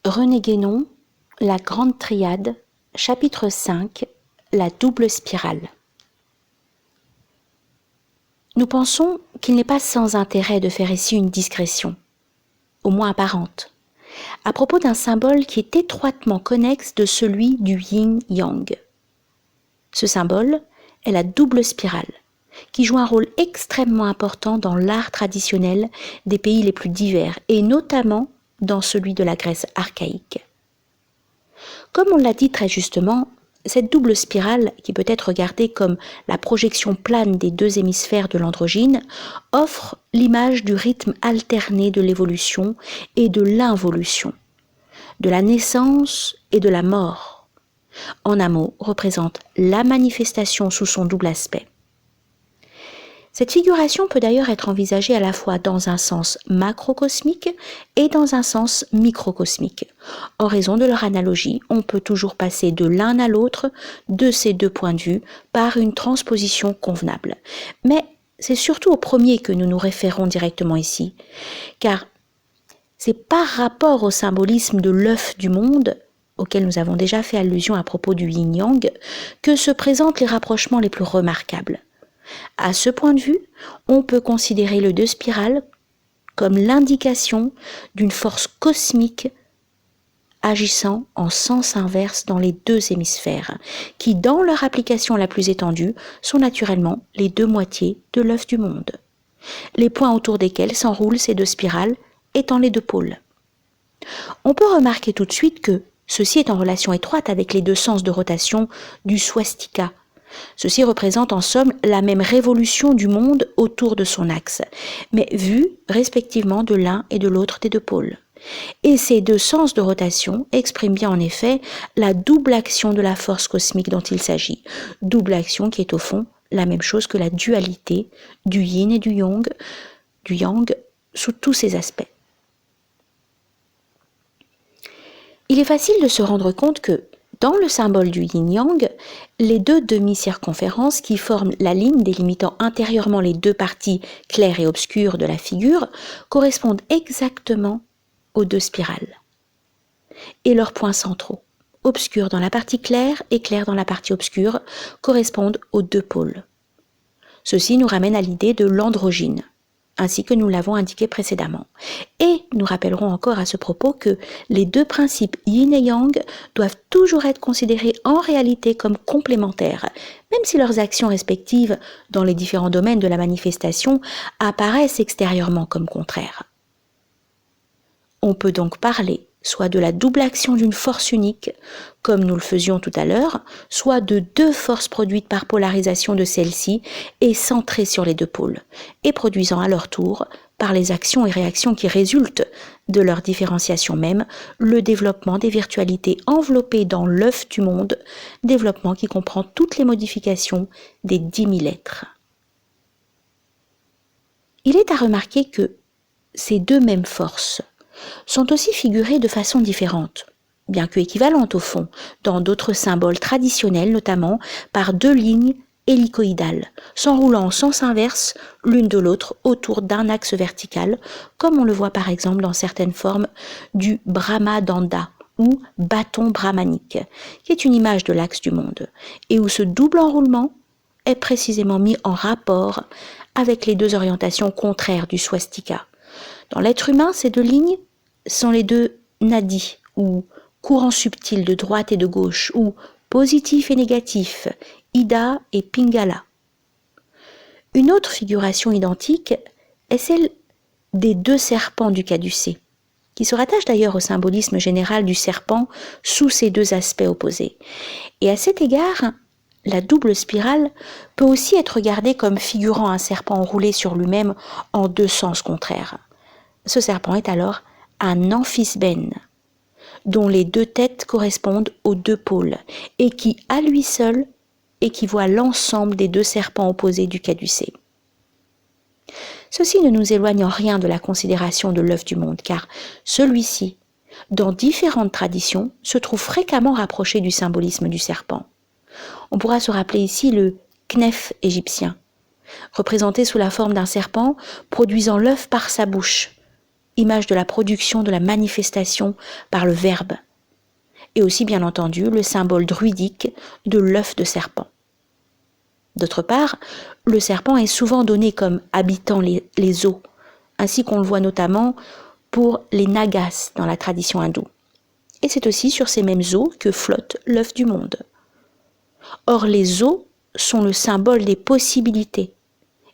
René Guénon, La Grande Triade, chapitre 5, la double spirale. Nous pensons qu'il n'est pas sans intérêt de faire ici une discrétion, au moins apparente, à propos d'un symbole qui est étroitement connexe de celui du yin-yang. Ce symbole est la double spirale, qui joue un rôle extrêmement important dans l'art traditionnel des pays les plus divers, et notamment dans celui de la Grèce archaïque. Comme on l'a dit très justement, cette double spirale, qui peut être regardée comme la projection plane des deux hémisphères de l'androgyne, offre l'image du rythme alterné de l'évolution et de l'involution, de la naissance et de la mort. En un mot, représente la manifestation sous son double aspect. Cette figuration peut d'ailleurs être envisagée à la fois dans un sens macrocosmique et dans un sens microcosmique. En raison de leur analogie, on peut toujours passer de l'un à l'autre de ces deux points de vue par une transposition convenable. Mais c'est surtout au premier que nous nous référons directement ici, car c'est par rapport au symbolisme de l'œuf du monde, auquel nous avons déjà fait allusion à propos du yin-yang, que se présentent les rapprochements les plus remarquables. À ce point de vue, on peut considérer le deux spirales comme l'indication d'une force cosmique agissant en sens inverse dans les deux hémisphères, qui, dans leur application la plus étendue, sont naturellement les deux moitiés de l'œuf du monde. Les points autour desquels s'enroulent ces deux spirales étant les deux pôles. On peut remarquer tout de suite que ceci est en relation étroite avec les deux sens de rotation du swastika. Ceci représente en somme la même révolution du monde autour de son axe, mais vue respectivement de l'un et de l'autre des deux pôles. Et ces deux sens de rotation expriment bien en effet la double action de la force cosmique dont il s'agit, double action qui est au fond la même chose que la dualité du yin et du yang sous tous ses aspects. Il est facile de se rendre compte que dans le symbole du yin-yang, les deux demi-circonférences qui forment la ligne délimitant intérieurement les deux parties claires et obscures de la figure correspondent exactement aux deux spirales. Et leurs points centraux, obscurs dans la partie claire et clairs dans la partie obscure, correspondent aux deux pôles. Ceci nous ramène à l'idée de l'androgyne, ainsi que nous l'avons indiqué précédemment. Et nous rappellerons encore à ce propos que les deux principes yin et yang doivent toujours être considérés en réalité comme complémentaires, même si leurs actions respectives dans les différents domaines de la manifestation apparaissent extérieurement comme contraires. On peut donc parler soit de la double action d'une force unique, comme nous le faisions tout à l'heure, soit de deux forces produites par polarisation de celle-ci et centrées sur les deux pôles, et produisant à leur tour, par les actions et réactions qui résultent de leur différenciation même, le développement des virtualités enveloppées dans l'œuf du monde, développement qui comprend toutes les modifications des 10 000 êtres. Il est à remarquer que ces deux mêmes forces sont aussi figurées de façon différente, bien que équivalentes au fond, dans d'autres symboles traditionnels, notamment par deux lignes hélicoïdales, s'enroulant en sens inverse l'une de l'autre autour d'un axe vertical, comme on le voit par exemple dans certaines formes du Brahmadanda ou bâton brahmanique, qui est une image de l'axe du monde, et où ce double enroulement est précisément mis en rapport avec les deux orientations contraires du swastika. Dans l'être humain, ces deux lignes sont les deux nadis, ou courants subtils de droite et de gauche, ou positif et négatif, Ida et Pingala. Une autre figuration identique est celle des deux serpents du caducée, qui se rattache d'ailleurs au symbolisme général du serpent sous ses deux aspects opposés. Et à cet égard, la double spirale peut aussi être regardée comme figurant un serpent enroulé sur lui-même en deux sens contraires. Ce serpent est alors un amphisbène, dont les deux têtes correspondent aux deux pôles, et qui, à lui seul, équivaut à l'ensemble des deux serpents opposés du caducée. Ceci ne nous éloigne en rien de la considération de l'œuf du monde, car celui-ci, dans différentes traditions, se trouve fréquemment rapproché du symbolisme du serpent. On pourra se rappeler ici le knef égyptien, représenté sous la forme d'un serpent produisant l'œuf par sa bouche, image de la production, de la manifestation par le verbe. Et aussi, bien entendu, le symbole druidique de l'œuf de serpent. D'autre part, le serpent est souvent donné comme habitant les eaux, ainsi qu'on le voit notamment pour les nagas dans la tradition hindoue. Et c'est aussi sur ces mêmes eaux que flotte l'œuf du monde. Or, les eaux sont le symbole des possibilités,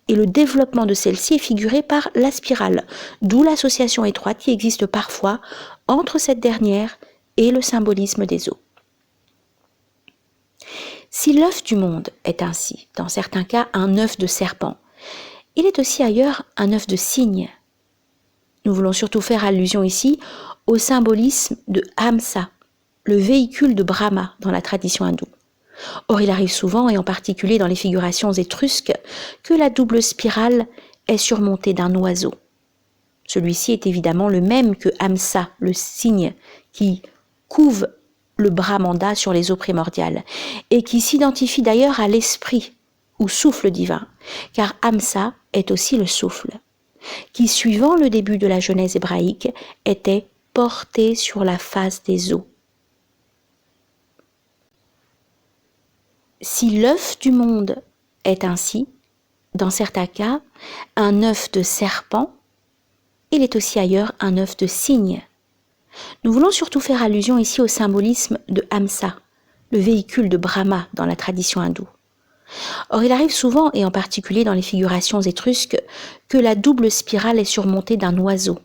et le développement de celle-ci est figuré par la spirale, d'où l'association étroite qui existe parfois entre cette dernière et le symbolisme des eaux. Si l'œuf du monde est ainsi, dans certains cas, un œuf de serpent, il est aussi ailleurs un œuf de cygne. Nous voulons surtout faire allusion ici au symbolisme de Hamsa, le véhicule de Brahma dans la tradition hindoue. Or, il arrive souvent, et en particulier dans les figurations étrusques, que la double spirale est surmontée d'un oiseau. Celui-ci est évidemment le même que Hamsa, le cygne, qui couve le Brahmanda sur les eaux primordiales, et qui s'identifie d'ailleurs à l'esprit ou souffle divin, car Hamsa est aussi le souffle, qui, suivant le début de la Genèse hébraïque, était porté sur la face des eaux. Si l'œuf du monde est ainsi, dans certains cas, un œuf de serpent, il est aussi ailleurs un œuf de cygne. Nous voulons surtout faire allusion ici au symbolisme de Hamsa, le véhicule de Brahma dans la tradition hindoue. Or, il arrive souvent, et en particulier dans les figurations étrusques, que la double spirale est surmontée d'un oiseau.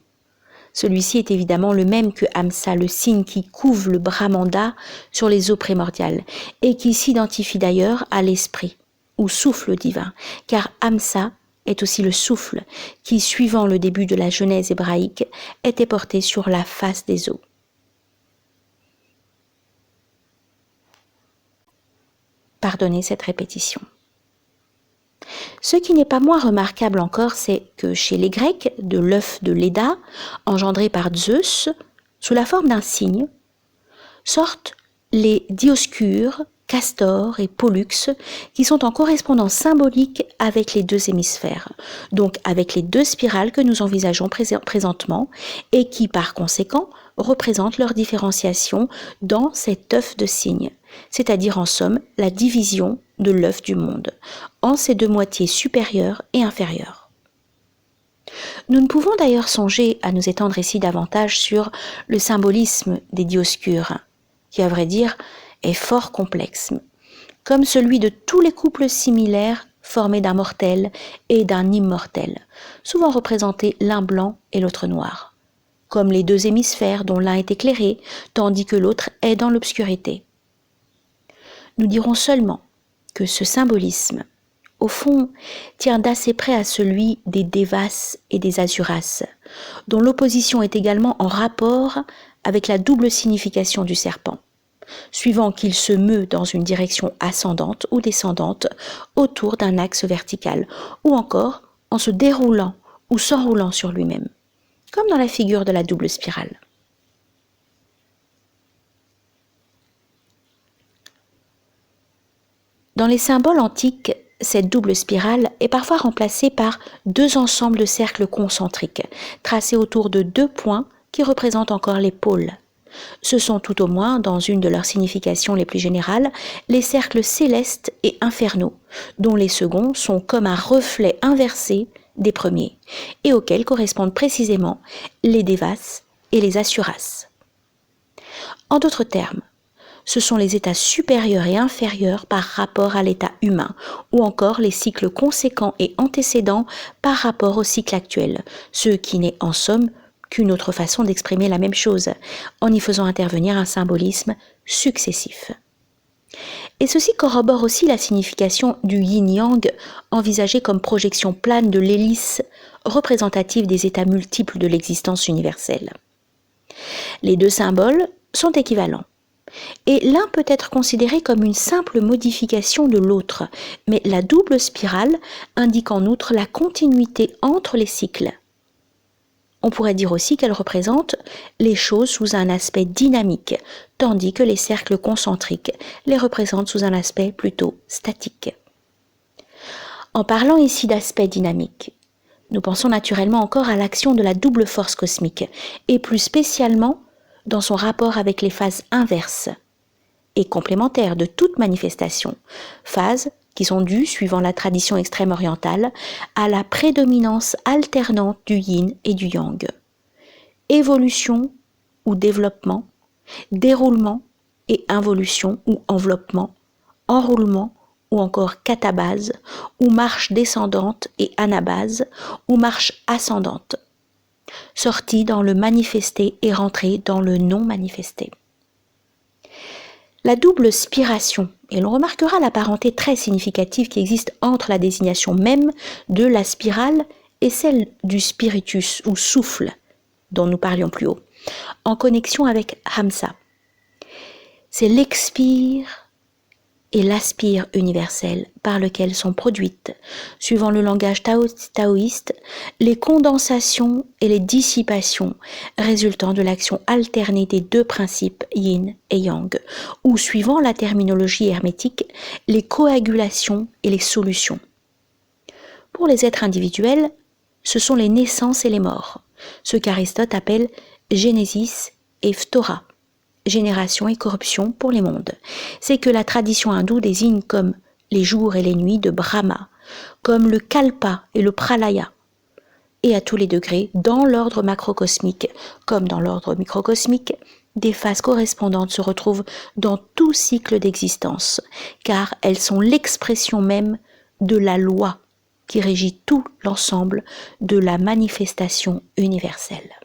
Celui-ci est évidemment le même que Hamsa, le cygne qui couve le Brahmanda sur les eaux primordiales, et qui s'identifie d'ailleurs à l'esprit, ou souffle divin, car Hamsa est aussi le souffle, qui, suivant le début de la Genèse hébraïque, était porté sur la face des eaux. Pardonnez cette répétition. Ce qui n'est pas moins remarquable encore, c'est que chez les Grecs, de l'œuf de Léda, engendré par Zeus, sous la forme d'un cygne, sortent les Dioscures, Castor et Pollux, qui sont en correspondance symbolique avec les deux hémisphères, donc avec les deux spirales que nous envisageons présentement, et qui par conséquent représentent leur différenciation dans cet œuf de cygne, c'est-à-dire en somme la division de l'œuf du monde, en ses deux moitiés supérieures et inférieures. Nous ne pouvons d'ailleurs songer à nous étendre ici davantage sur le symbolisme des Dioscures, qui à vrai dire est fort complexe, comme celui de tous les couples similaires formés d'un mortel et d'un immortel, souvent représentés l'un blanc et l'autre noir, comme les deux hémisphères dont l'un est éclairé tandis que l'autre est dans l'obscurité. Nous dirons seulement que ce symbolisme, au fond, tient d'assez près à celui des Devas et des Asuras, dont l'opposition est également en rapport avec la double signification du serpent, suivant qu'il se meut dans une direction ascendante ou descendante autour d'un axe vertical, ou encore en se déroulant ou s'enroulant sur lui-même, comme dans la figure de la double spirale. Dans les symboles antiques, cette double spirale est parfois remplacée par deux ensembles de cercles concentriques, tracés autour de deux points qui représentent encore les pôles. Ce sont tout au moins, dans une de leurs significations les plus générales, les cercles célestes et infernaux, dont les seconds sont comme un reflet inversé des premiers, et auxquels correspondent précisément les Devas et les Asuras. En d'autres termes, ce sont les états supérieurs et inférieurs par rapport à l'état humain, ou encore les cycles conséquents et antécédents par rapport au cycle actuel, ce qui n'est en somme qu'une autre façon d'exprimer la même chose, en y faisant intervenir un symbolisme successif. Et ceci corrobore aussi la signification du yin-yang, envisagée comme projection plane de l'hélice représentative des états multiples de l'existence universelle. Les deux symboles sont équivalents, et l'un peut être considéré comme une simple modification de l'autre, mais la double spirale indique en outre la continuité entre les cycles. On pourrait dire aussi qu'elle représente les choses sous un aspect dynamique, tandis que les cercles concentriques les représentent sous un aspect plutôt statique. En parlant ici d'aspect dynamique, Nous pensons naturellement encore à l'action de la double force cosmique, et plus spécialement dans son rapport avec les phases inverses et complémentaires de toute manifestation, phases qui sont dues, suivant la tradition extrême orientale, à la prédominance alternante du yin et du yang. Évolution ou développement, déroulement et involution ou enveloppement, enroulement ou encore catabase, ou marche descendante et anabase, ou marche ascendante, sortie dans le manifesté et rentrée dans le non manifesté. La double spiration, et l'on remarquera la parenté très significative qui existe entre la désignation même de la spirale et celle du spiritus ou souffle dont nous parlions plus haut, en connexion avec Hamsa. C'est l'expire et l'aspire universel par lequel sont produites, suivant le langage taoïste, les condensations et les dissipations résultant de l'action alternée des deux principes yin et yang, ou suivant la terminologie hermétique, les coagulations et les solutions. Pour les êtres individuels, ce sont les naissances et les morts, ce qu'Aristote appelle Génésis et Phtora, génération et corruption pour les mondes. C'est que la tradition hindoue désigne comme les jours et les nuits de Brahma, comme le kalpa et le pralaya, et à tous les degrés, dans l'ordre macrocosmique comme dans l'ordre microcosmique, des phases correspondantes se retrouvent dans tout cycle d'existence, car elles sont l'expression même de la loi qui régit tout l'ensemble de la manifestation universelle.